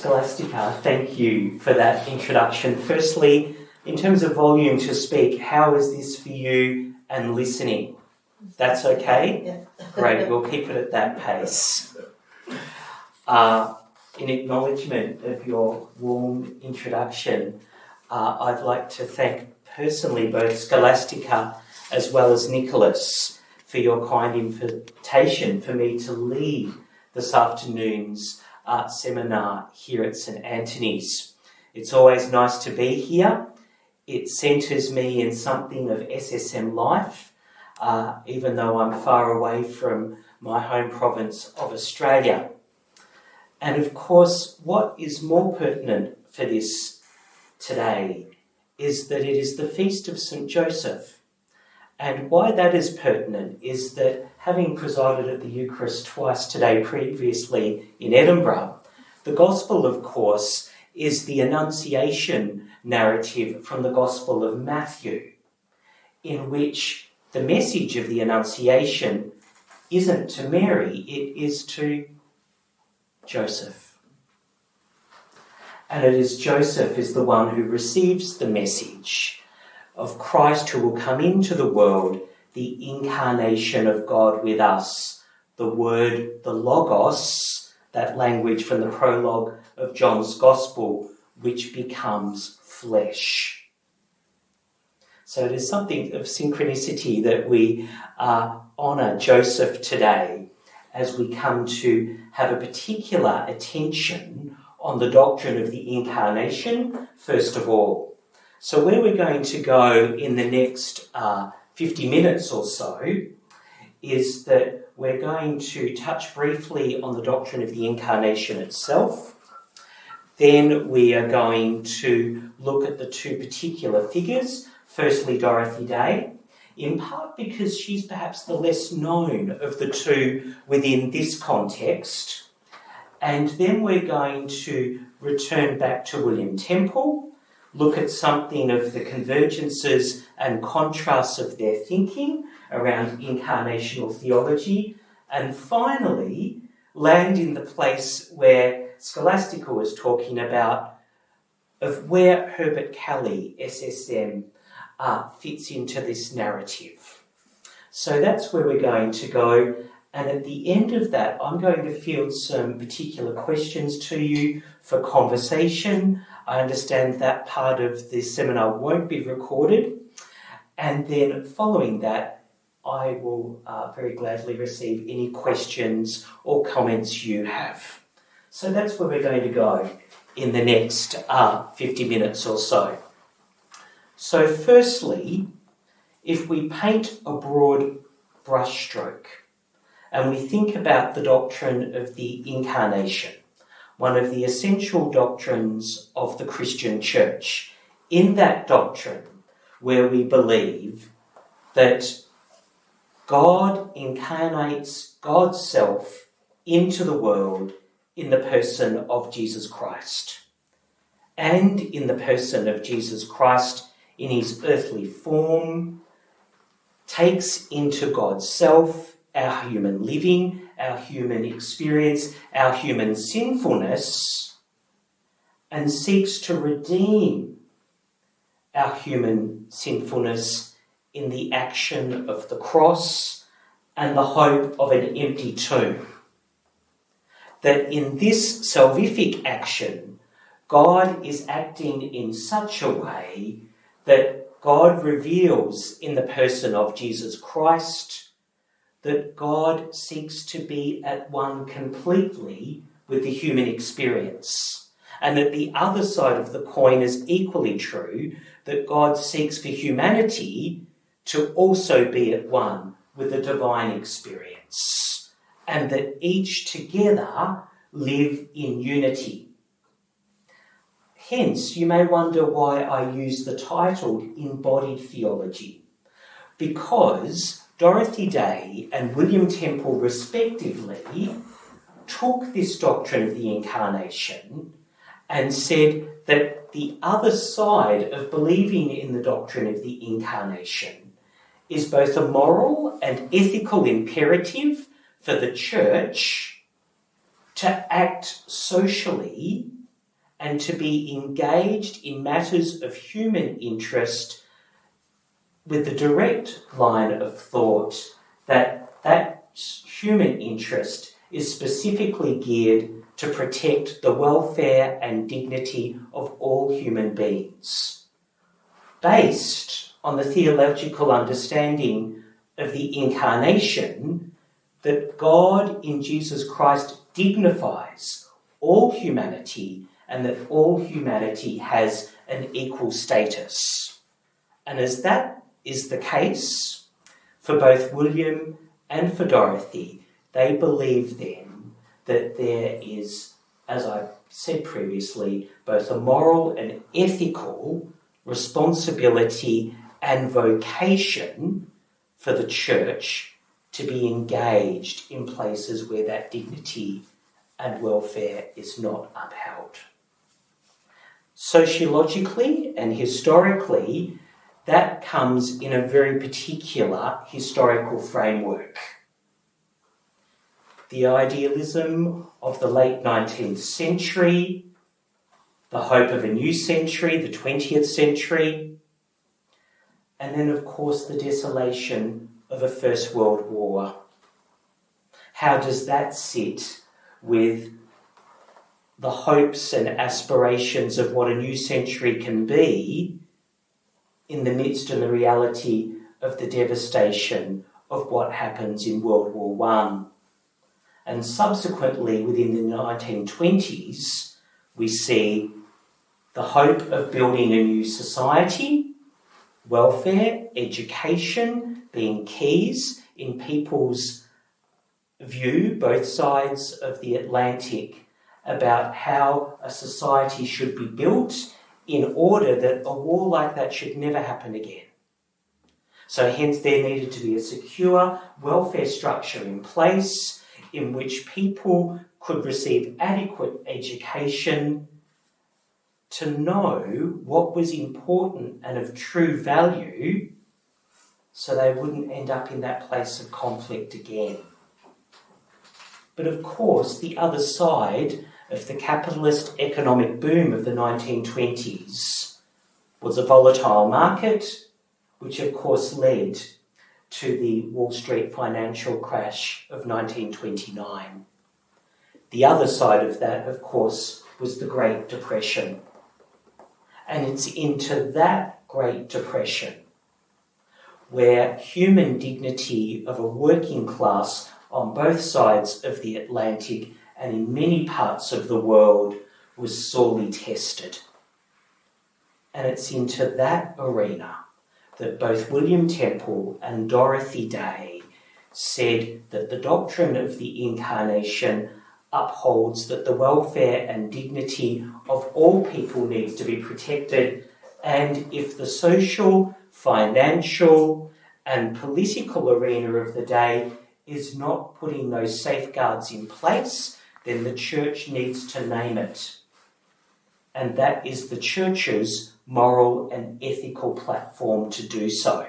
Scholastica, thank you for that introduction. Firstly, in terms of volume to speak, how is this for you and listening? That's okay? Yeah. Great, we'll keep it at that pace. In acknowledgement of your warm introduction, I'd like to thank personally both Scholastica as well as Nicholas for your kind invitation for me to lead this afternoon's seminar here at St Anthony's. It's always nice to be here. It centres me in something of SSM life, even though I'm far away from my home province of Australia. And of course, what is more pertinent for this today is that it is the feast of St Joseph. And why that is pertinent is that having presided at the Eucharist twice today previously in Edinburgh, the Gospel, of course, is the Annunciation narrative from the Gospel of Matthew, in which the message of the Annunciation isn't to Mary, it is to Joseph. And it is Joseph is the one who receives the message of Christ who will come into the world, the incarnation of God with us, the Word, the Logos, that language from the prologue of John's Gospel, which becomes flesh. So it is something of synchronicity that we honour Joseph today as we come to have a particular attention on the doctrine of the Incarnation, first of all. So where we're going to go in the next 50 minutes or so is that we're going to touch briefly on the doctrine of the Incarnation itself. Then we are going to look at the two particular figures, firstly Dorothy Day, in part because she's perhaps the less known of the two within this context. And then we're going to return back to William Temple, look at something of the convergences and contrasts of their thinking around incarnational theology, and finally land in the place where Scholastica was talking about of where Herbert Kelly, SSM, fits into this narrative. So that's where we're going to go. And at the end of that, I'm going to field some particular questions to you for conversation. I understand that part of the seminar won't be recorded. And then following that, I will very gladly receive any questions or comments you have. So that's where we're going to go in the next 50 minutes or so. So firstly, if we paint a broad brushstroke and we think about the doctrine of the Incarnation, one of the essential doctrines of the Christian Church, in that doctrine where we believe that God incarnates God's self into the world in the person of Jesus Christ. And in the person of Jesus Christ, in his earthly form, takes into God's self our human living, our human experience, our human sinfulness, and seeks to redeem our human sinfulness in the action of the cross and the hope of an empty tomb. That in this salvific action, God is acting in such a way that God reveals in the person of Jesus Christ that God seeks to be at one completely with the human experience. And that the other side of the coin is equally true, that God seeks for humanity to also be at one with the divine experience, and that each together live in unity. Hence, you may wonder why I use the title Embodied Theology, because Dorothy Day and William Temple respectively took this doctrine of the Incarnation and said that the other side of believing in the doctrine of the Incarnation is both a moral and ethical imperative for the Church to act socially and to be engaged in matters of human interest with the direct line of thought that human interest is specifically geared to protect the welfare and dignity of all human beings, based on the theological understanding of the Incarnation that God in Jesus Christ dignifies all humanity and that all humanity has an equal status. And as that is the case for both William and for Dorothy, they believe then that there is, as I said previously, both a moral and ethical responsibility and vocation for the Church to be engaged in places where that dignity and welfare is not upheld. Sociologically and historically, that comes in a very particular historical framework. The idealism of the late 19th century, the hope of a new century, the 20th century, and then, of course, the desolation of a First World War. How does that sit with the hopes and aspirations of what a new century can be in the midst of the reality of the devastation of what happens in World War I? And subsequently, within the 1920s, we see the hope of building a new society, welfare, education being keys in people's view, both sides of the Atlantic, about how a society should be built in order that a war like that should never happen again. So hence there needed to be a secure welfare structure in place in which people could receive adequate education to know what was important and of true value so they wouldn't end up in that place of conflict again. But of course, the other side of the capitalist economic boom of the 1920s was a volatile market, which of course led to the Wall Street financial crash of 1929. The other side of that, of course, was the Great Depression. And it's into that Great Depression where human dignity of a working class on both sides of the Atlantic and in many parts of the world was sorely tested. And it's into that arena that both William Temple and Dorothy Day said that the doctrine of the Incarnation upholds that the welfare and dignity of all people needs to be protected, and if the social, financial and political arena of the day is not putting those safeguards in place, then the Church needs to name it. And that is the Church's moral and ethical platform to do so.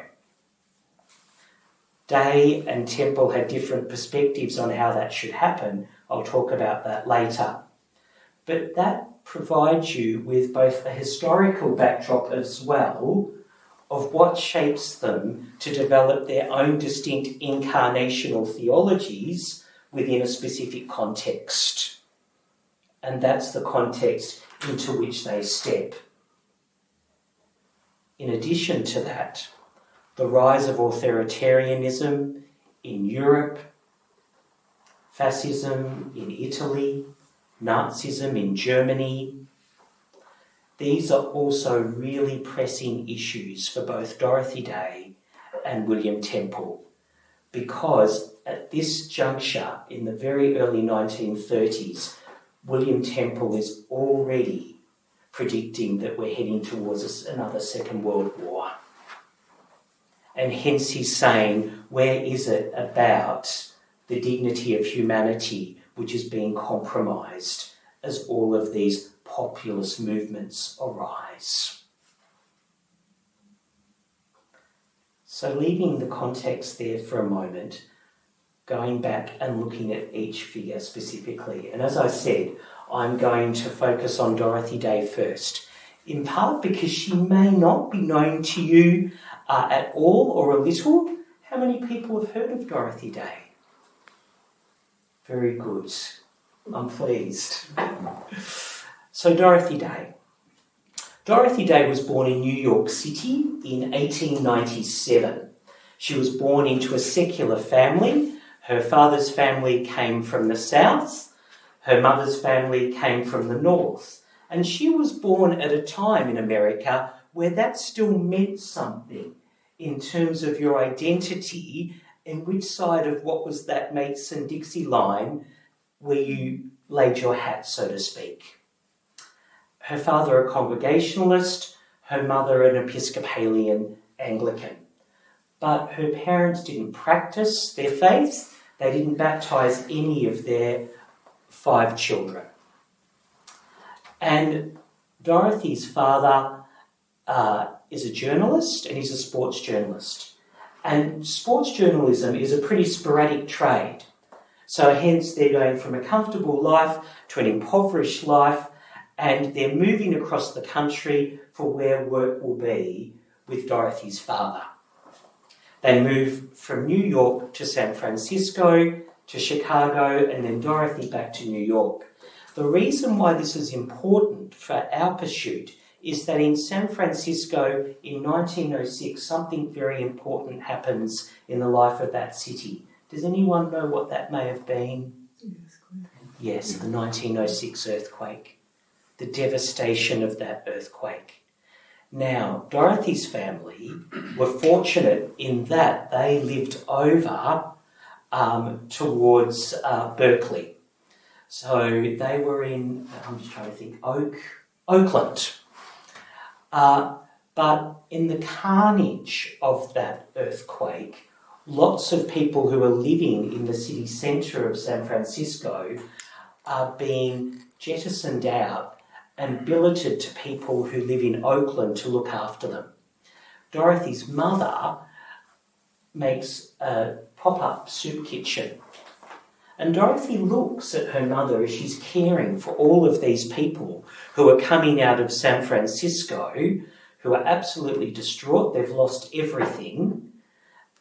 Day and Temple had different perspectives on how that should happen. I'll talk about that later. But that provides you with both a historical backdrop as well of what shapes them to develop their own distinct incarnational theologies within a specific context. And that's the context into which they step. In addition to that, the rise of authoritarianism in Europe, fascism in Italy, Nazism in Germany, these are also really pressing issues for both Dorothy Day and William Temple, because at this juncture in the very early 1930s, William Temple is already predicting that we're heading towards another Second World War. And hence he's saying, where is it about the dignity of humanity which is being compromised as all of these populist movements arise? So leaving the context there for a moment, going back and looking at each figure specifically. And as I said, I'm going to focus on Dorothy Day first, in part because she may not be known to you at all or a little. How many people have heard of Dorothy Day? Very good. I'm pleased. So Dorothy Day. Dorothy Day was born in New York City in 1897. She was born into a secular family. Her father's family came from the south. Her mother's family came from the north. And she was born at a time in America where that still meant something in terms of your identity and which side of what was that Mason-Dixie line where you laid your hat, so to speak. Her father a Congregationalist, her mother an Episcopalian Anglican. But her parents didn't practice their faith. They didn't baptise any of their 5 children. And Dorothy's father is a journalist, and he's a sports journalist. And sports journalism is a pretty sporadic trade. So hence they're going from a comfortable life to an impoverished life, and they're moving across the country for where work will be with Dorothy's father. They move from New York to San Francisco, to Chicago, and then Dorothy back to New York. The reason why this is important for our pursuit is that in San Francisco in 1906, something very important happens in the life of that city. Does anyone know what that may have been? Yes, the 1906 earthquake. The devastation of that earthquake. Now, Dorothy's family were fortunate in that they lived over towards Berkeley. So they were in, I'm just trying to think, Oakland. But in the carnage of that earthquake, lots of people who are living in the city centre of San Francisco are being jettisoned out and billeted to people who live in Oakland to look after them. Dorothy's mother makes a pop-up soup kitchen. And Dorothy looks at her mother as she's caring for all of these people who are coming out of San Francisco, who are absolutely distraught. They've lost everything.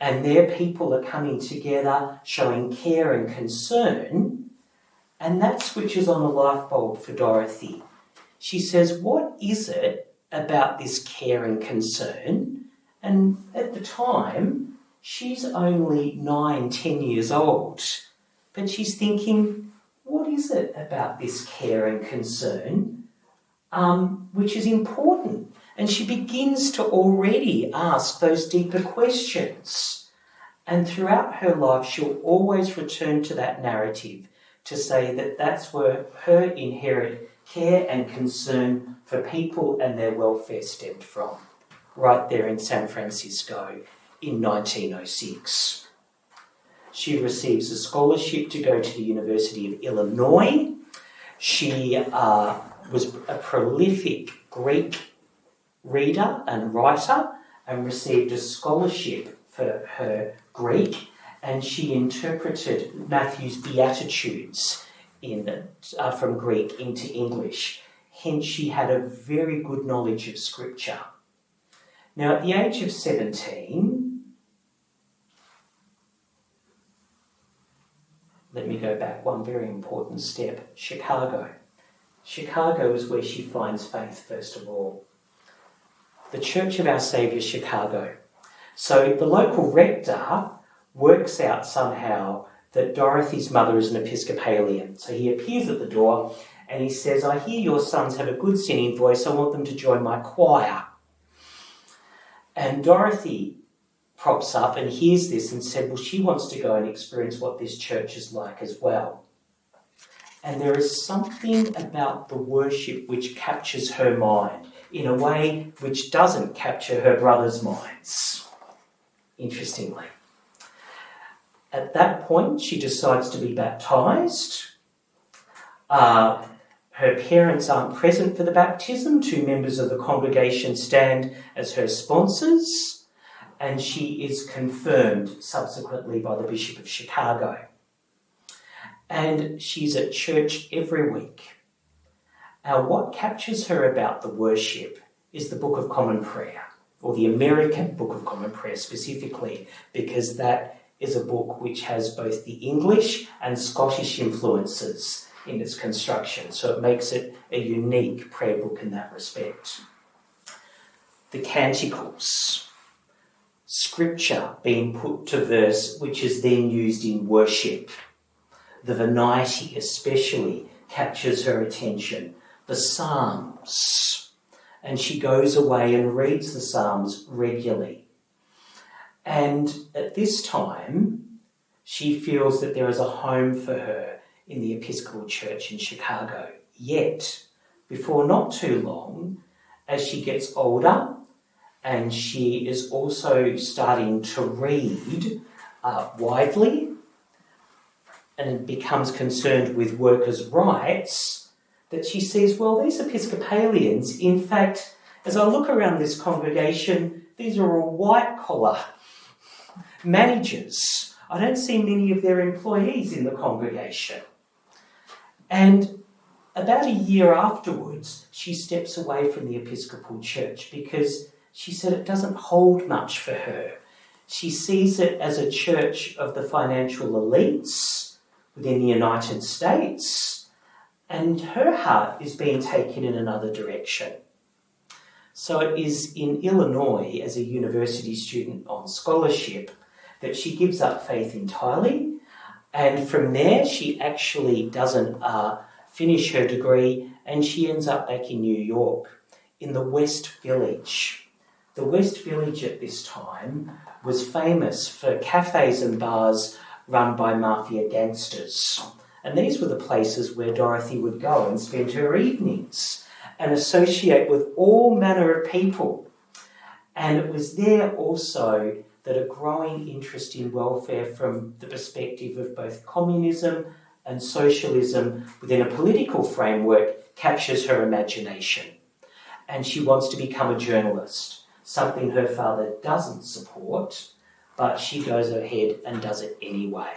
And their people are coming together, showing care and concern. And that switches on a light bulb for Dorothy. She says, what is it about this care and concern? And at the time, she's only 9, 10 years old. But she's thinking, what is it about this care and concern which is important? And she begins to already ask those deeper questions. And throughout her life, she'll always return to that narrative to say that that's where her inherent care and concern for people and their welfare stemmed from, right there in San Francisco in 1906. She receives a scholarship to go to the University of Illinois. She was a prolific Greek reader and writer and received a scholarship for her Greek, and she interpreted Matthew's Beatitudes from Greek into English. Hence, she had a very good knowledge of Scripture. Now, at the age of 17, let me go back one very important step. Chicago. Chicago is where she finds faith, first of all. The Church of Our Saviour, Chicago. So the local rector works out somehow that Dorothy's mother is an Episcopalian. So he appears at the door and he says, I hear your sons have a good singing voice. I want them to join my choir. And Dorothy props up and hears this and said, well, she wants to go and experience what this church is like as well. And there is something about the worship which captures her mind in a way which doesn't capture her brothers' minds, interestingly. At that point, she decides to be baptised. Her parents aren't present for the baptism. 2 members of the congregation stand as her sponsors. and she is confirmed subsequently by the Bishop of Chicago. And she's at church every week. What captures her about the worship is the Book of Common Prayer, or the American Book of Common Prayer specifically, because that is a book which has both the English and Scottish influences in its construction, so it makes it a unique prayer book in that respect. The Canticles, scripture being put to verse, which is then used in worship. The Venite especially captures her attention. The Psalms, and she goes away and reads the Psalms regularly. And at this time, she feels that there is a home for her in the Episcopal Church in Chicago. Yet, before not too long, as she gets older, and she is also starting to read widely and becomes concerned with workers' rights, that she sees, well, these Episcopalians, in fact, as I look around this congregation, these are all white-collar managers. I don't see many of their employees in the congregation. And about a year afterwards, she steps away from the Episcopal Church because she said it doesn't hold much for her. She sees it as a church of the financial elites within the United States, and her heart is being taken in another direction. So it is in Illinois, as a university student on scholarship, that she gives up faith entirely, and from there she actually doesn't finish her degree, and she ends up back in New York, in the West Village. The West Village at this time was famous for cafes and bars run by mafia gangsters. And these were the places where Dorothy would go and spend her evenings and associate with all manner of people. And it was there also that a growing interest in welfare from the perspective of both communism and socialism within a political framework captures her imagination. And she wants to become a journalist, something her father doesn't support, but she goes ahead and does it anyway.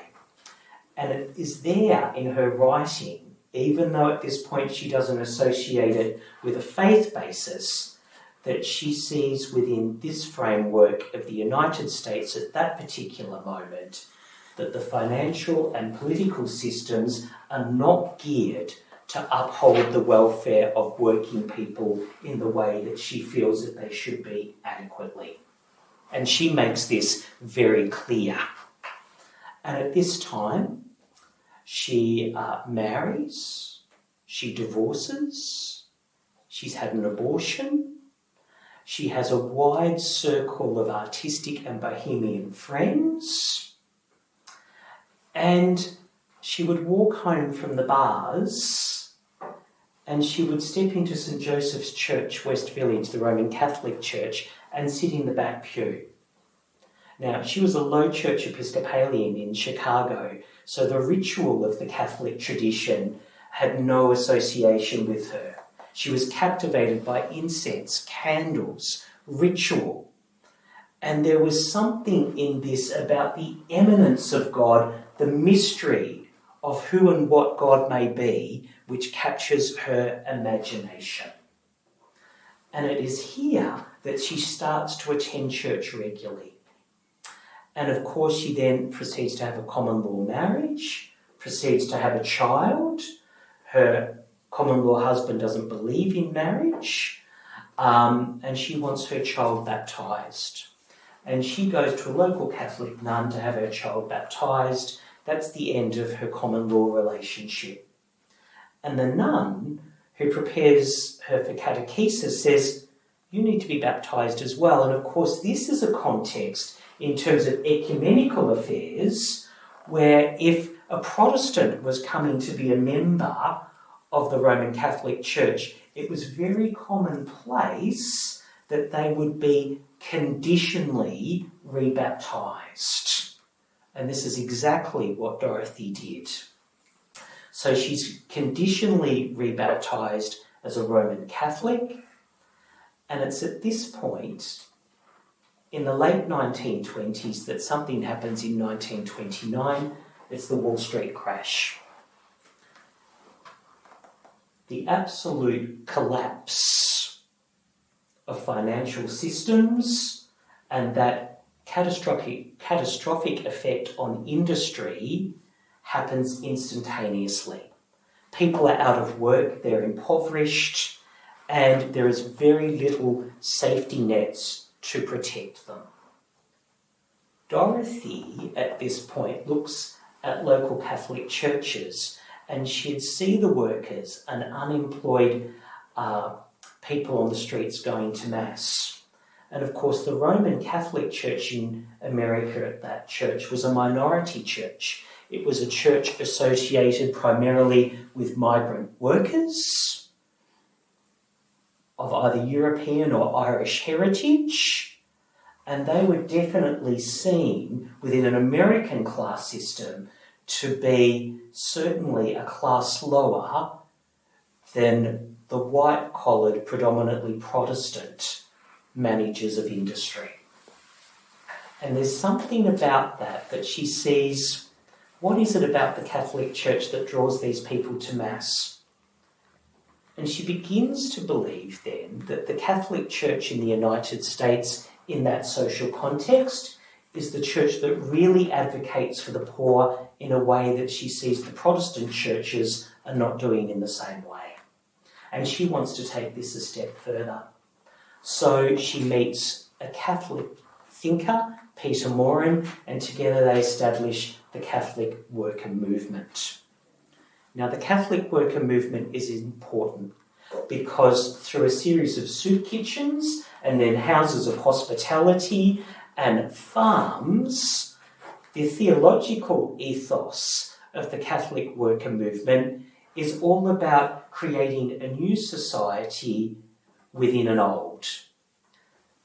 And it is there in her writing, even though at this point she doesn't associate it with a faith basis, that she sees within this framework of the United States at that particular moment that the financial and political systems are not geared to uphold the welfare of working people in the way that she feels that they should be adequately. And she makes this very clear. And at this time, she marries, she divorces, she's had an abortion, she has a wide circle of artistic and bohemian friends, and she would walk home from the bars and she would step into St. Joseph's Church, West Village, the Roman Catholic Church, and sit in the back pew. Now, she was a low church Episcopalian in Chicago, so the ritual of the Catholic tradition had no association with her. She was captivated by incense, candles, ritual. And there was something in this about the eminence of God, the mystery of who and what God may be, which captures her imagination. And it is here that she starts to attend church regularly. And of course, she then proceeds to have a common law marriage, proceeds to have a child. Her common law husband doesn't believe in marriage, and she wants her child baptised. And she goes to a local Catholic nun to have her child baptised. That's the end of her common law relationship. And the nun who prepares her for catechesis says, you need to be baptised as well. And of course, this is a context in terms of ecumenical affairs where if a Protestant was coming to be a member of the Roman Catholic Church, it was very commonplace that they would be conditionally rebaptised. And this is exactly what Dorothy did. So she's conditionally rebaptised as a Roman Catholic, and it's at this point in the late 1920s that something happens in 1929. It's the Wall Street crash. The absolute collapse of financial systems and that catastrophic effect on industry happens instantaneously. People are out of work, they're impoverished, and there is very little safety nets to protect them. Dorothy, at this point, looks at local Catholic churches, and she'd see the workers and unemployed people on the streets going to Mass. And of course, the Roman Catholic Church in America at that church was a minority church. It was a church associated primarily with migrant workers of either European or Irish heritage, and they were definitely seen within an American class system to be certainly a class lower than the white-collared, predominantly Protestant managers of industry. And there's something about that she sees, what is it about the Catholic Church that draws these people to Mass? And she begins to believe then that the Catholic Church in the United States, in that social context, is the church that really advocates for the poor in a way that she sees the Protestant churches are not doing in the same way. And she wants to take this a step further. So she meets a Catholic thinker, Peter Morin, and together they establish the Catholic Worker Movement. Now, the Catholic Worker Movement is important because through a series of soup kitchens and then houses of hospitality and farms, the theological ethos of the Catholic Worker Movement is all about creating a new society within an old.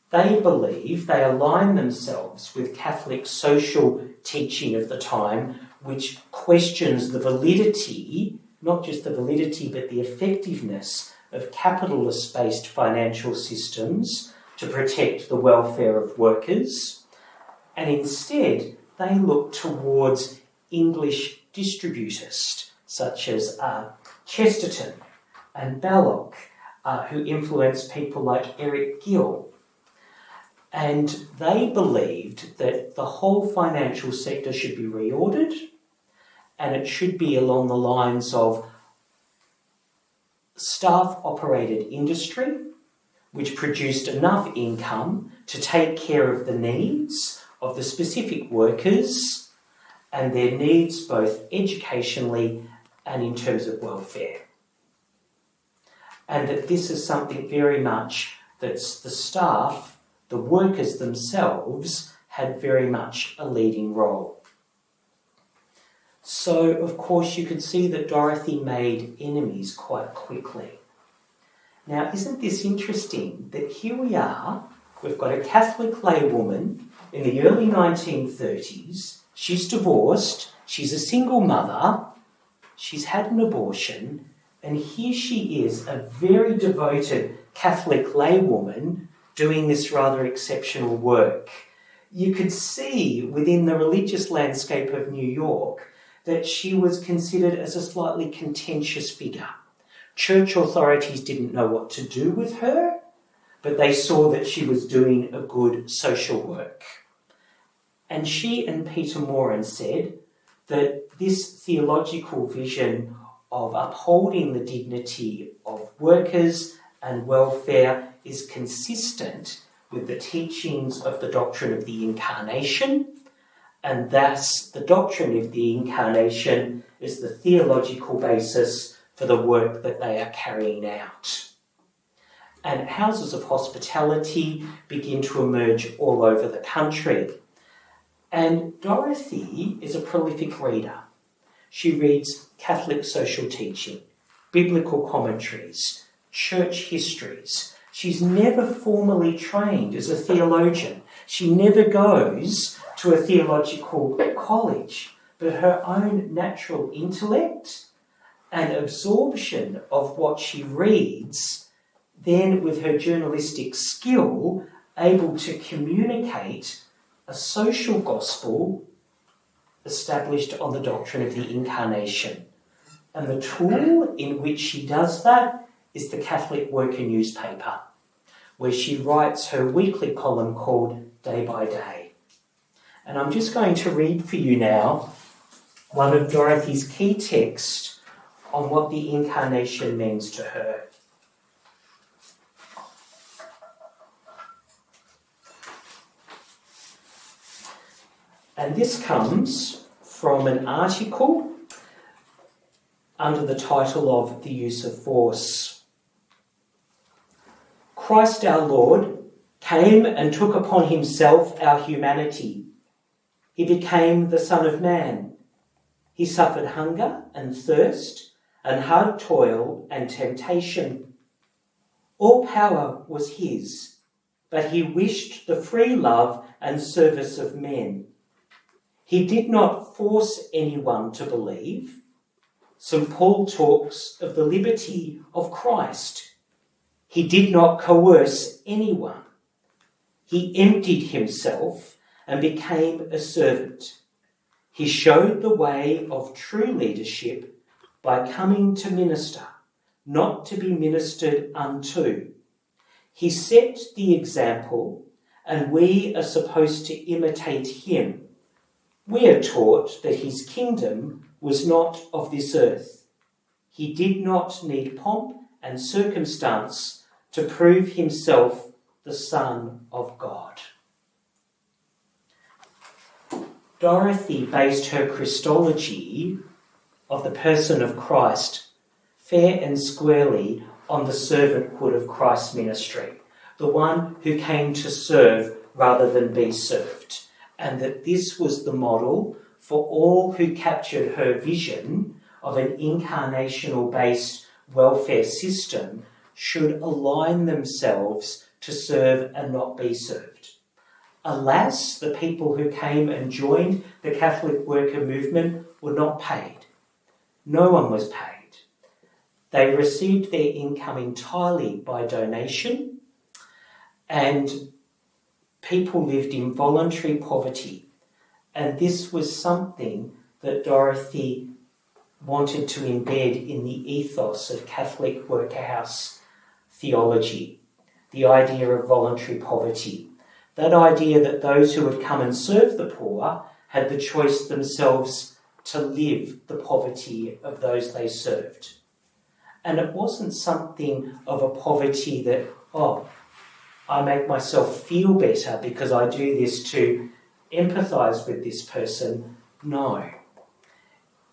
They believe, they align themselves with Catholic social teaching of the time, which questions the validity, not just the validity, but the effectiveness of capitalist-based financial systems to protect the welfare of workers. And instead, they look towards English distributists, such as Chesterton and Balloch, who influenced people like Eric Gill. And they believed that the whole financial sector should be reordered, and it should be along the lines of staff-operated industry, which produced enough income to take care of the needs of the specific workers and their needs both educationally and in terms of welfare. And that this is something very much that the staff, the workers themselves, had very much a leading role. So, of course, you could see that Dorothy made enemies quite quickly. Now, isn't this interesting that here we are, we've got a Catholic laywoman in the early 1930s, she's divorced, she's a single mother, she's had an abortion, and here she is, a very devoted Catholic laywoman doing this rather exceptional work. You could see within the religious landscape of New York that she was considered as a slightly contentious figure. Church authorities didn't know what to do with her, but they saw that she was doing a good social work. And she and Peter Morin said that this theological vision of upholding the dignity of workers and welfare is consistent with the teachings of the doctrine of the Incarnation, and thus the doctrine of the Incarnation is the theological basis for the work that they are carrying out. And houses of hospitality begin to emerge all over the country. And Dorothy is a prolific reader. She reads Catholic social teaching, biblical commentaries, church histories. She's never formally trained as a theologian. She never goes to a theological college, but her own natural intellect and absorption of what she reads, then with her journalistic skill, able to communicate a social gospel established on the doctrine of the Incarnation. And the tool in which she does that is the Catholic Worker newspaper, where she writes her weekly column called Day by Day. And I'm just going to read for you now one of Dorothy's key texts on what the Incarnation means to her. And this comes from an article under the title of The Use of Force. Christ our Lord came and took upon himself our humanity. He became the Son of Man. He suffered hunger and thirst and hard toil and temptation. All power was his, but he wished the free love and service of men. He did not force anyone to believe. St. Paul talks of the liberty of Christ. He did not coerce anyone. He emptied himself and became a servant. He showed the way of true leadership by coming to minister, not to be ministered unto. He set the example, and we are supposed to imitate him. We are taught that his kingdom was not of this earth. He did not need pomp and circumstance to prove himself the Son of God. Dorothy based her Christology of the person of Christ fair and squarely on the servanthood of Christ's ministry, the one who came to serve rather than be served, and that this was the model for all who captured her vision of an incarnational-based welfare system should align themselves to serve and not be served. Alas, the people who came and joined the Catholic worker movement were not paid. No one was paid. They received their income entirely by donation, and people lived in voluntary poverty. And this was something that Dorothy wanted to embed in the ethos of Catholic workhouse theology, the idea of voluntary poverty. That idea that those who would come and serve the poor had the choice themselves to live the poverty of those they served. And it wasn't something of a poverty that, I make myself feel better because I do this to empathise with this person. No.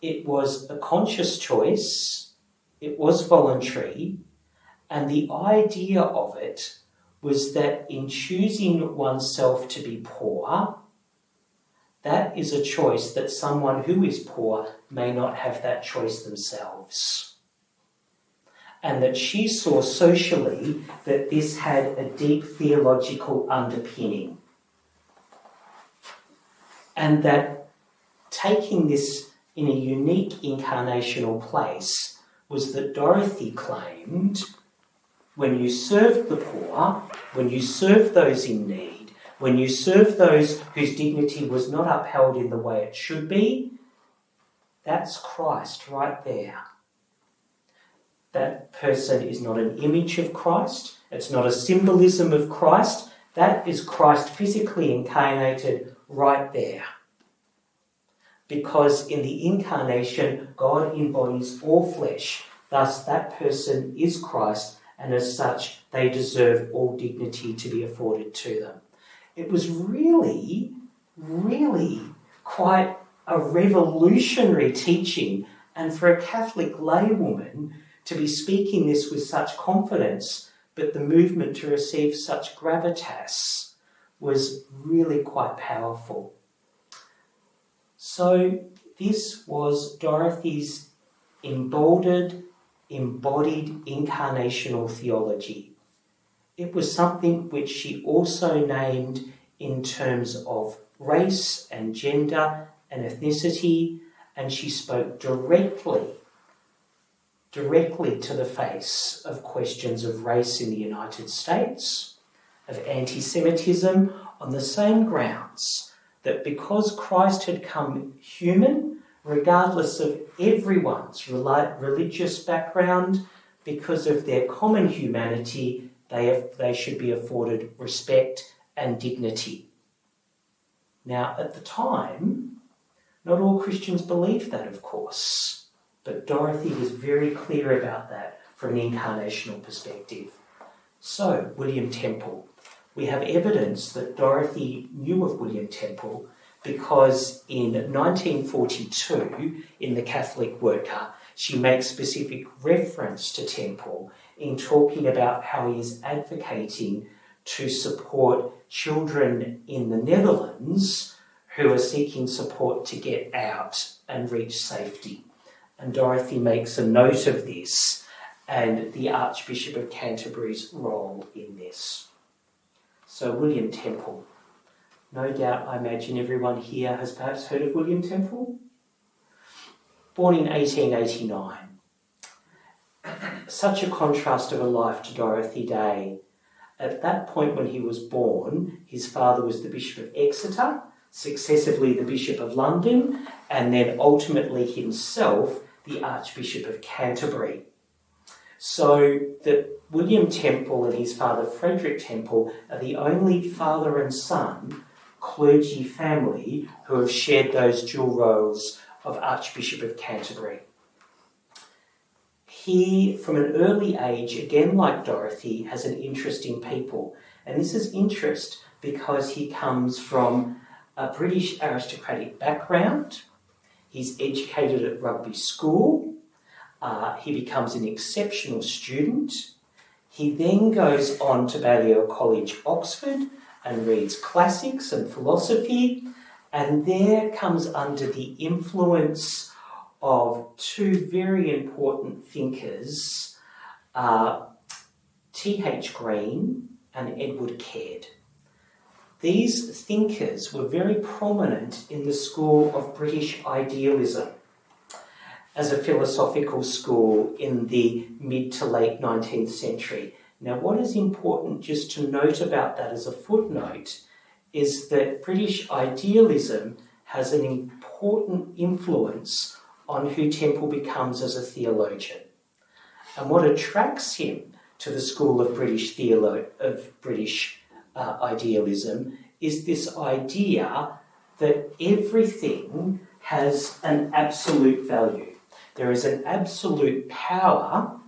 It was a conscious choice, it was voluntary, and the idea of it was that in choosing oneself to be poor, that is a choice that someone who is poor may not have that choice themselves. And that she saw socially that this had a deep theological underpinning. And that taking this in a unique incarnational place was that Dorothy claimed when you served the poor, when you served those in need, when you served those whose dignity was not upheld in the way it should be, that's Christ right there. That person is not an image of Christ. It's not a symbolism of Christ. That is Christ physically incarnated right there. Because in the incarnation, God embodies all flesh. Thus, that person is Christ, and as such, they deserve all dignity to be afforded to them. It was really, really quite a revolutionary teaching, and for a Catholic laywoman to be speaking this with such confidence, but the movement to receive such gravitas was really quite powerful. So this was Dorothy's embodied incarnational theology. It was something which she also named in terms of race and gender and ethnicity, and she spoke directly to the face of questions of race in the United States of anti-Semitism on the same grounds that because Christ had come human, regardless of everyone's religious background, because of their common humanity, they should be afforded respect and dignity. Now, at the time, not all Christians believed that, of course, but Dorothy was very clear about that from an incarnational perspective. So, William Temple. We have evidence that Dorothy knew of William Temple because in 1942, in the Catholic Worker, she makes specific reference to Temple in talking about how he is advocating to support children in the Netherlands who are seeking support to get out and reach safety. And Dorothy makes a note of this and the Archbishop of Canterbury's role in this. So William Temple. No doubt, I imagine everyone here has perhaps heard of William Temple. Born in 1889. Such a contrast of a life to Dorothy Day. At that point when he was born, his father was the Bishop of Exeter, successively the Bishop of London, and then ultimately himself the Archbishop of Canterbury. So that William Temple and his father Frederick Temple are the only father and son clergy family who have shared those dual roles of Archbishop of Canterbury. He, from an early age, again like Dorothy, has an interest in people. And this is interest because he comes from a British aristocratic background. He's educated at Rugby School. He becomes an exceptional student. He then goes on to Balliol College, Oxford, and reads classics and philosophy, and there comes under the influence of two very important thinkers, T.H. Green and Edward Caird. These thinkers were very prominent in the school of British idealism as a philosophical school in the mid to late 19th century. Now, what is important just to note about that as a footnote is that British idealism has an important influence on who Temple becomes as a theologian. And what attracts him to the school of British idealism is this idea that everything has an absolute value. There is an absolute power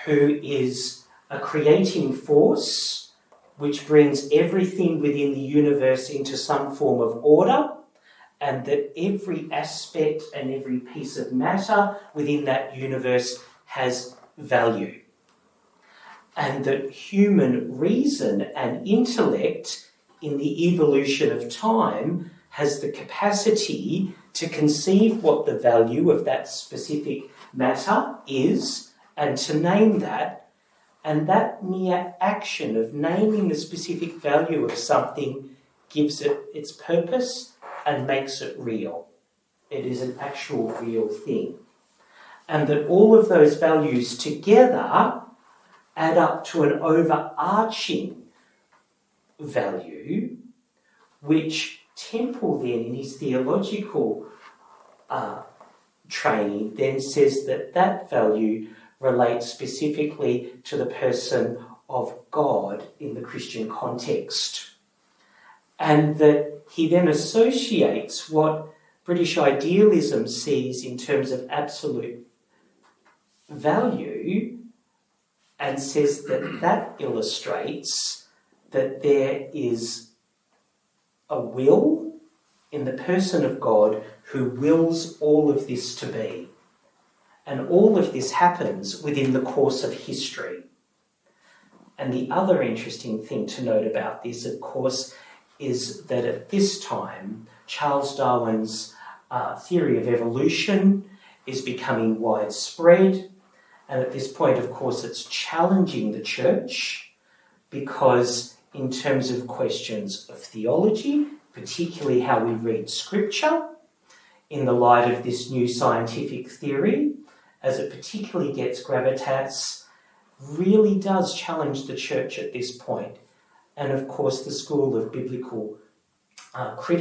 who is a creating force which brings everything within the universe into some form of order, and that every aspect and every piece of matter within that universe has value. And that human reason and intellect in the evolution of time has the capacity to conceive what the value of that specific matter is and to name that. And that mere action of naming the specific value of something gives it its purpose and makes it real. It is an actual real thing. And that all of those values together add up to an overarching value, which Temple then, in his theological training, then says that that value relates specifically to the person of God in the Christian context. And that he then associates what British idealism sees in terms of absolute value and says that that illustrates that there is a will in the person of God who wills all of this to be. And all of this happens within the course of history. And the other interesting thing to note about this, of course, is that at this time, Charles Darwin's theory of evolution is becoming widespread. And at this point, of course, it's challenging the church because in terms of questions of theology, particularly how we read scripture, in the light of this new scientific theory, as it particularly gets gravitas, really does challenge the church at this point. And of course, the school of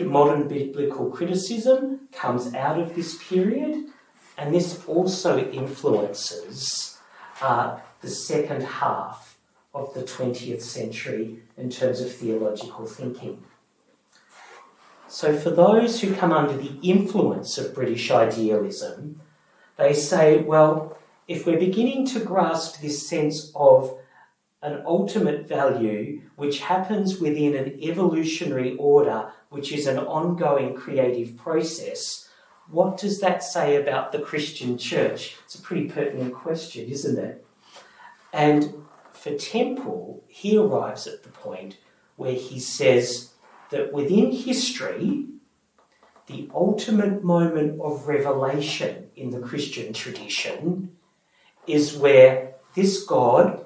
modern biblical criticism comes out of this period, and this also influences the second half of the 20th century in terms of theological thinking. So for those who come under the influence of British idealism, they say, well, if we're beginning to grasp this sense of an ultimate value which happens within an evolutionary order, which is an ongoing creative process, what does that say about the Christian church? It's a pretty pertinent question, isn't it? And for Temple, he arrives at the point where he says that within history, the ultimate moment of revelation in the Christian tradition is where this God,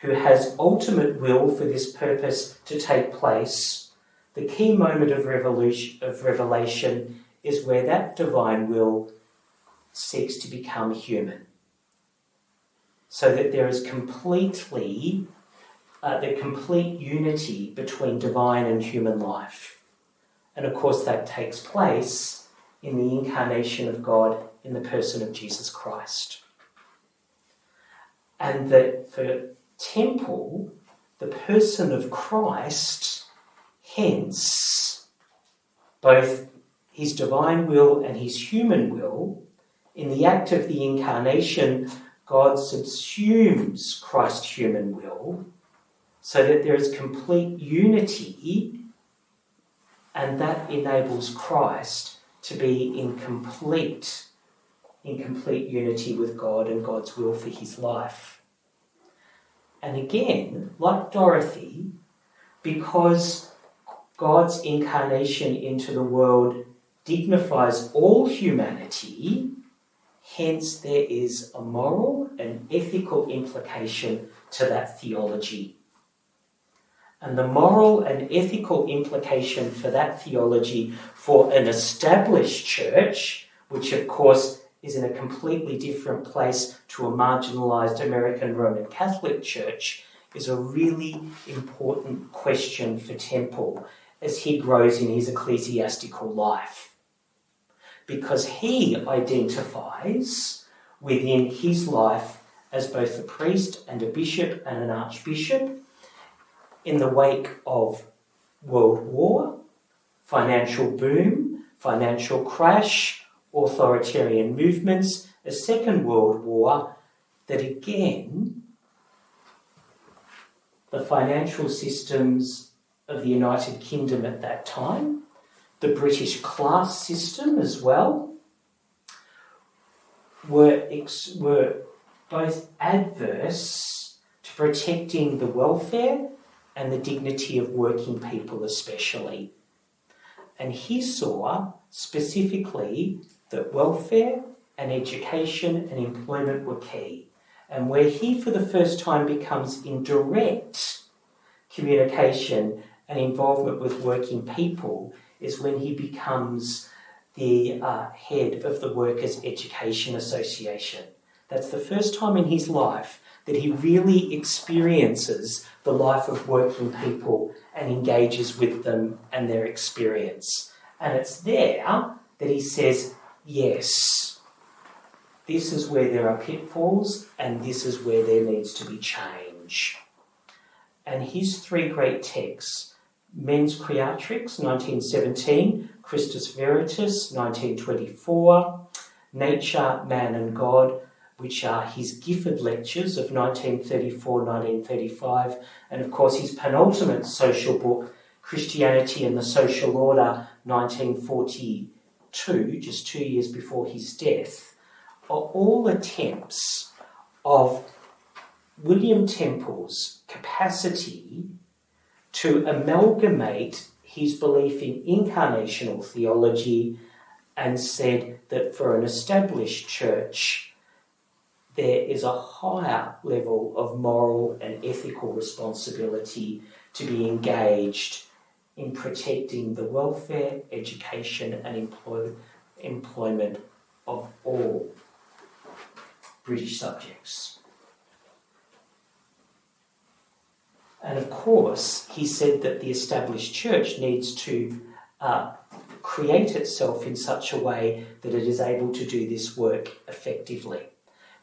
who has ultimate will for this purpose to take place, the key moment of revelation is where that divine will seeks to become human. So that there is the complete unity between divine and human life. And of course that takes place in the incarnation of God in the person of Jesus Christ. And that for Temple, the person of Christ, hence both his divine will and his human will, in the act of the incarnation, God subsumes Christ's human will so that there is complete unity, and that enables Christ to be in complete unity with God and God's will for his life. And again, like Dorothy, because God's incarnation into the world dignifies all humanity, hence there is a moral and ethical implication to that theology. And the moral and ethical implication for that theology for an established church, which of course is in a completely different place to a marginalised American Roman Catholic Church, is a really important question for Temple as he grows in his ecclesiastical life. Because he identifies within his life as both a priest and a bishop and an archbishop in the wake of World War, financial boom, financial crash, authoritarian movements, a Second World War, that again, the financial systems of the United Kingdom at that time, the British class system as well, were both adverse to protecting the welfare and the dignity of working people especially. And he saw specifically that welfare and education and employment were key. And where he for the first time becomes in direct communication and involvement with working people is when he becomes the head of the Workers' Education Association. That's the first time in his life that he really experiences the life of working people and engages with them and their experience. And it's there that he says, yes, this is where there are pitfalls and this is where there needs to be change. And his three great texts, Mens Creatrix, 1917, Christus Veritas, 1924, Nature, Man and God, which are his Gifford Lectures of 1934-1935, and of course his penultimate social book, Christianity and the Social Order, 1942, just 2 years before his death, are all attempts of William Temple's capacity to amalgamate his belief in incarnational theology and said that for an established church, there is a higher level of moral and ethical responsibility to be engaged in protecting the welfare, education and employment of all British subjects. And of course, he said that the established church needs to create itself in such a way that it is able to do this work effectively.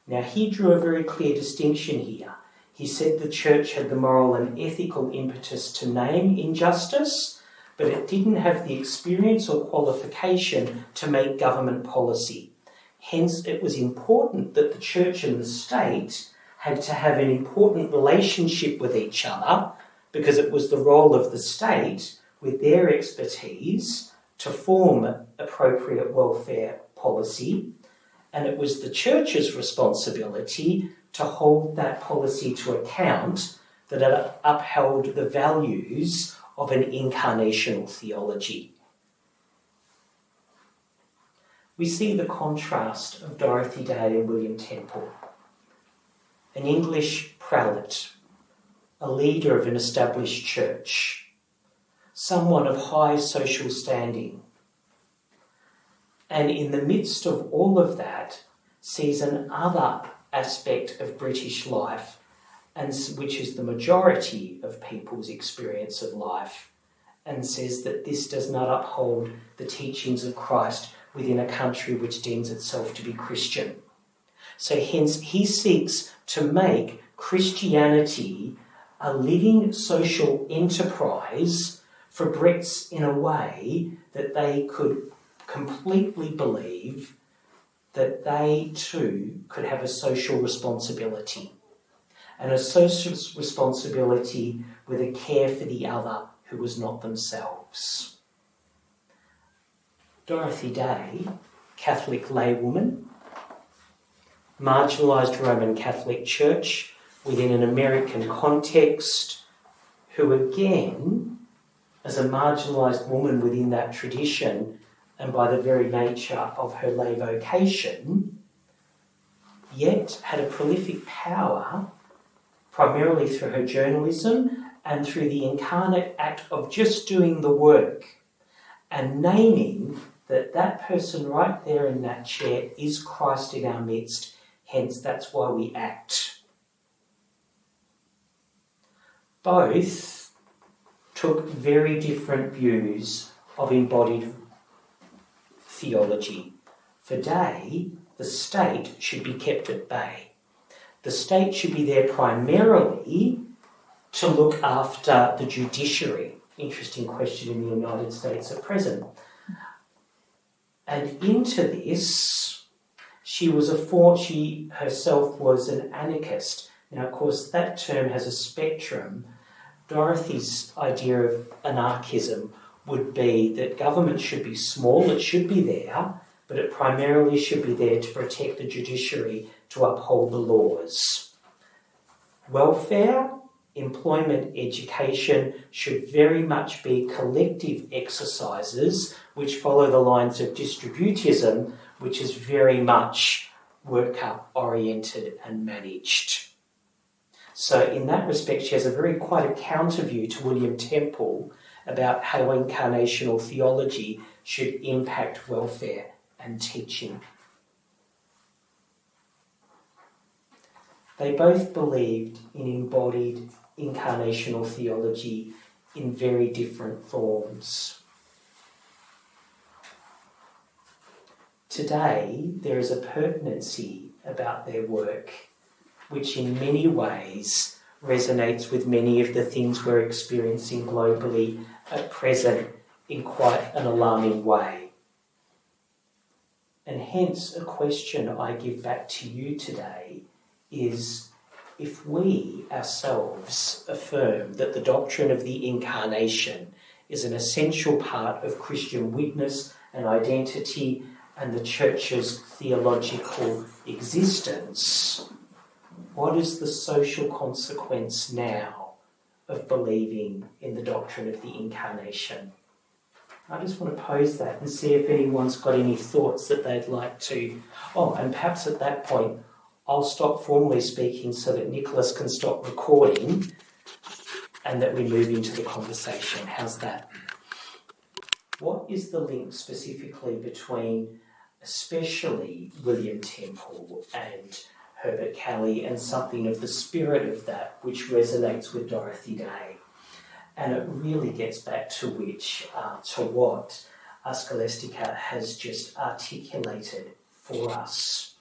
Now, he drew a very clear distinction here. He said the church had the moral and ethical impetus to name injustice, but it didn't have the experience or qualification to make government policy. Hence, it was important that the church and the state had to have an important relationship with each other, because it was the role of the state, with their expertise, to form appropriate welfare policy, and it was the church's responsibility to hold that policy to account, that it upheld the values of an incarnational theology. We see the contrast of Dorothy Day and William Temple. An English prelate, a leader of an established church, someone of high social standing, and in the midst of all of that sees another aspect of British life, and which is the majority of people's experience of life, and says that this does not uphold the teachings of Christ within a country which deems itself to be Christian. So hence he seeks to make Christianity a living social enterprise for Brits in a way that they could completely believe that they too could have a social responsibility, and a social responsibility with a care for the other who was not themselves. Dorothy Day, Catholic laywoman, marginalised Roman Catholic Church within an American context, who again, as a marginalised woman within that tradition, and by the very nature of her lay vocation, yet had a prolific power, primarily through her journalism and through the incarnate act of just doing the work and naming that that person right there in that chair is Christ in our midst, hence that's why we act. Both took very different views of embodied theology. For Day, the state should be kept at bay. The state should be there primarily to look after the judiciary. Interesting question in the United States at present. And into this, she herself was an anarchist. Now, of course, that term has a spectrum. Dorothy's idea of anarchism would be that government should be small, it should be there, but it primarily should be there to protect the judiciary, to uphold the laws. Welfare, employment, education should very much be collective exercises which follow the lines of distributism, which is very much worker-oriented and managed. So in that respect, she has quite a counter view to William Temple about how incarnational theology should impact welfare and teaching. They both believed in embodied incarnational theology in very different forms. Today, there is a pertinency about their work which in many ways resonates with many of the things we're experiencing globally at present in quite an alarming way. And hence a question I give back to you today is, if we ourselves affirm that the doctrine of the Incarnation is an essential part of Christian witness and identity and the Church's theological existence, what is the social consequence now of believing in the doctrine of the Incarnation? I just want to pose that and see if anyone's got any thoughts that they'd like to... and perhaps at that point I'll stop formally speaking so that Nicholas can stop recording and that we move into the conversation. How's that? What is the link specifically between especially William Temple and Herbert Kelly, and something of the spirit of that which resonates with Dorothy Day. And it really gets back to what Scholastica has just articulated for us.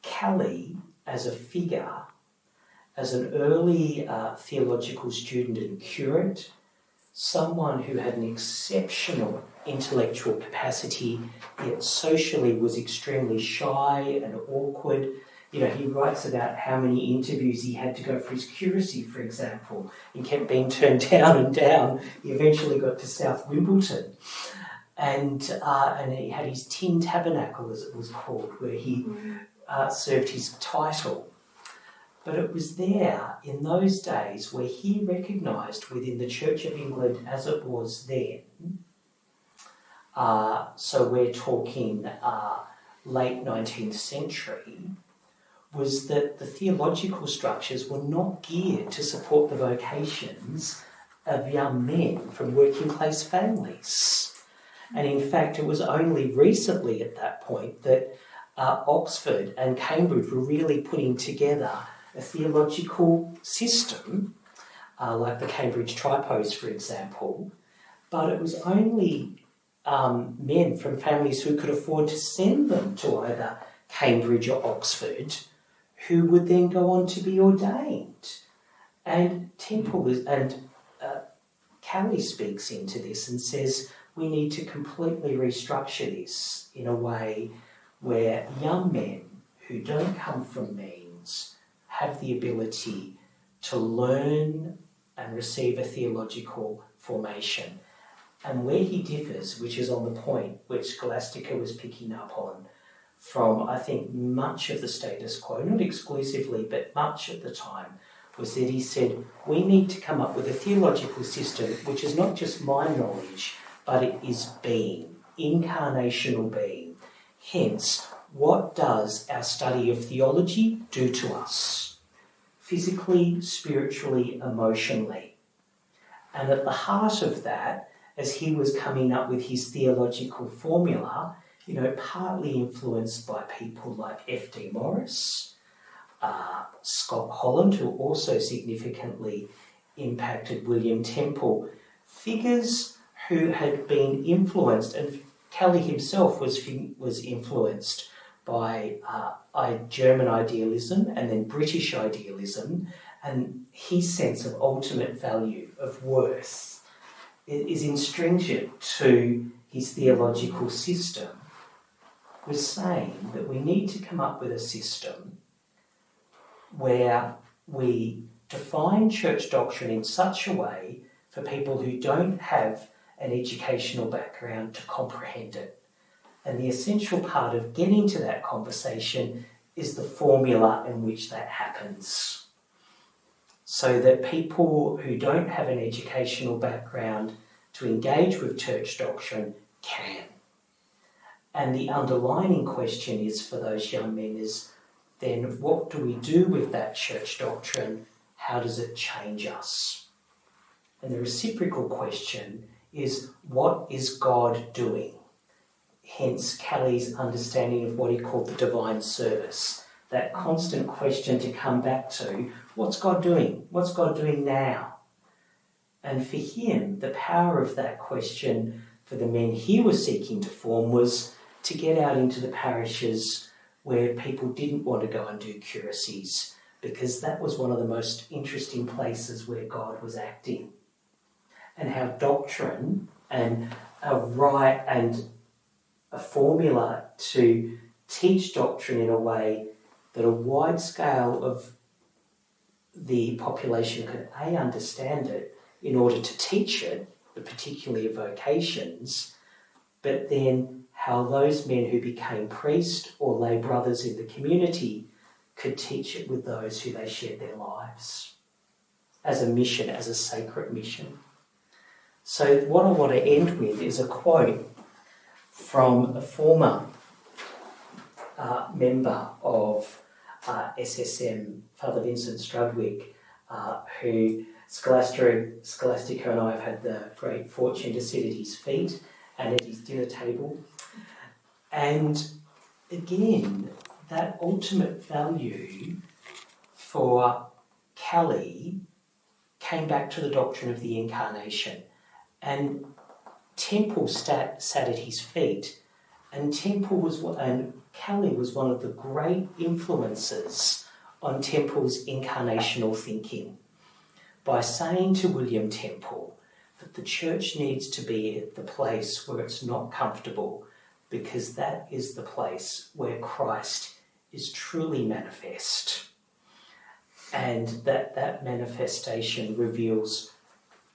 Kelly, as a figure, as an early theological student and curate, someone who had an exceptional intellectual capacity, yet socially was extremely shy and awkward. You know, he writes about how many interviews he had to go for his curacy, for example, and kept being turned down and down. He eventually got to South Wimbledon. And he had his tin tabernacle, as it was called, where he served his title. But it was there in those days where he recognised within the Church of England as it was then, so we're talking late 19th century, was that the theological structures were not geared to support the vocations of young men from working class families. And in fact, it was only recently at that point that Oxford and Cambridge were really putting together a theological system, like the Cambridge Tripos, for example, but it was only men from families who could afford to send them to either Cambridge or Oxford who would then go on to be ordained. And Kelly speaks into this and says we need to completely restructure this in a way where young men who don't come from means have the ability to learn and receive a theological formation. And where he differs, which is on the point which Scholastica was picking up on from, I think, much of the status quo, not exclusively, but much at the time, was that he said, we need to come up with a theological system which is not just my knowledge, but it is being, incarnational being. Hence, what does our study of theology do to us? Physically, spiritually, emotionally. And at the heart of that, as he was coming up with his theological formula, you know, partly influenced by people like F.D. Morris, Scott Holland, who also significantly impacted William Temple, figures who had been influenced, and Kelly himself was influenced by German idealism and then British idealism, and his sense of ultimate value, of worth, is stringent to his theological system, was saying that we need to come up with a system where we define church doctrine in such a way for people who don't have an educational background to comprehend it. And the essential part of getting to that conversation is the formula in which that happens. So that people who don't have an educational background to engage with church doctrine can. And the underlining question is for those young men is, then what do we do with that church doctrine? How does it change us? And the reciprocal question is, what is God doing? Hence Kelly's understanding of what he called the divine service. That constant question to come back to, what's God doing? What's God doing now? And for him, the power of that question for the men he was seeking to form was to get out into the parishes where people didn't want to go and do curacies, because that was one of the most interesting places where God was acting. And how doctrine and a right and a formula to teach doctrine in a way that a wide scale of the population could understand it in order to teach it, particularly of vocations, but then how those men who became priests or lay brothers in the community could teach it with those who they shared their lives as a mission, as a sacred mission. So what I want to end with is a quote from a former member of SSM, Father Vincent Strudwick, who Scholastica and I have had the great fortune to sit at his feet and at his dinner table. And again, that ultimate value for Kelly came back to the doctrine of the Incarnation. And Temple sat at his feet, and Kelly was one of the great influences on Temple's incarnational thinking by saying to William Temple that the church needs to be at the place where it's not comfortable, because that is the place where Christ is truly manifest, and that manifestation reveals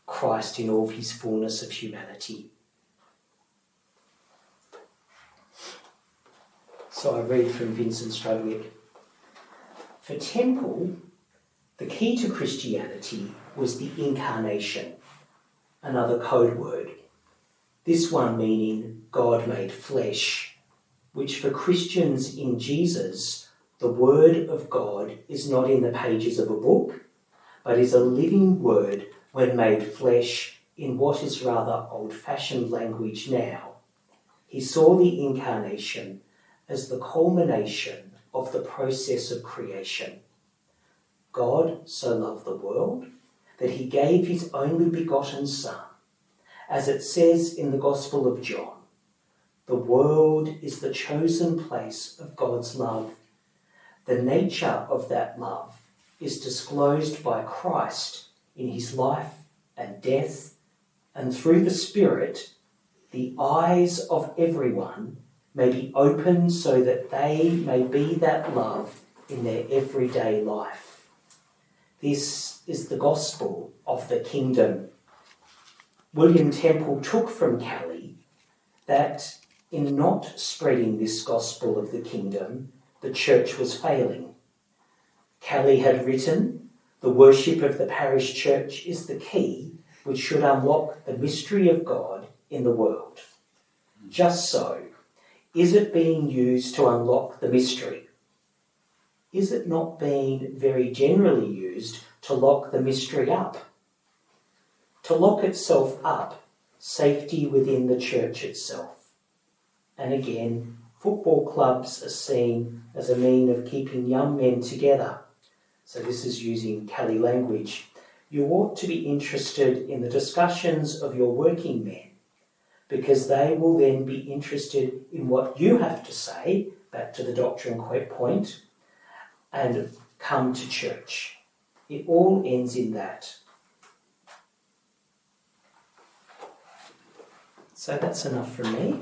Christ in all of his fullness of humanity. So I read from Vincent Strudwick. For Temple, the key to Christianity was the Incarnation, another code word. This one meaning God made flesh, which for Christians in Jesus, the Word of God is not in the pages of a book, but is a living word when made flesh in what is rather old-fashioned language now. He saw the Incarnation as the culmination of the process of creation. God so loved the world that he gave his only begotten Son. As it says in the Gospel of John, the world is the chosen place of God's love. The nature of that love is disclosed by Christ in his life and death, and through the Spirit, the eyes of everyone may be opened so that they may be that love in their everyday life. This is the gospel of the kingdom. William Temple took from Kelly that in not spreading this gospel of the kingdom, the church was failing. Kelly had written, the worship of the parish church is the key which should unlock the mystery of God in the world. Just so, is it being used to unlock the mystery? Is it not being very generally used to lock the mystery up? To lock itself up, safety within the church itself. And again, football clubs are seen as a mean of keeping young men together. So this is using Kelly language. You ought to be interested in the discussions of your working men, because they will then be interested in what you have to say, back to the doctrine point, and come to church. It all ends in that. So that's enough from me.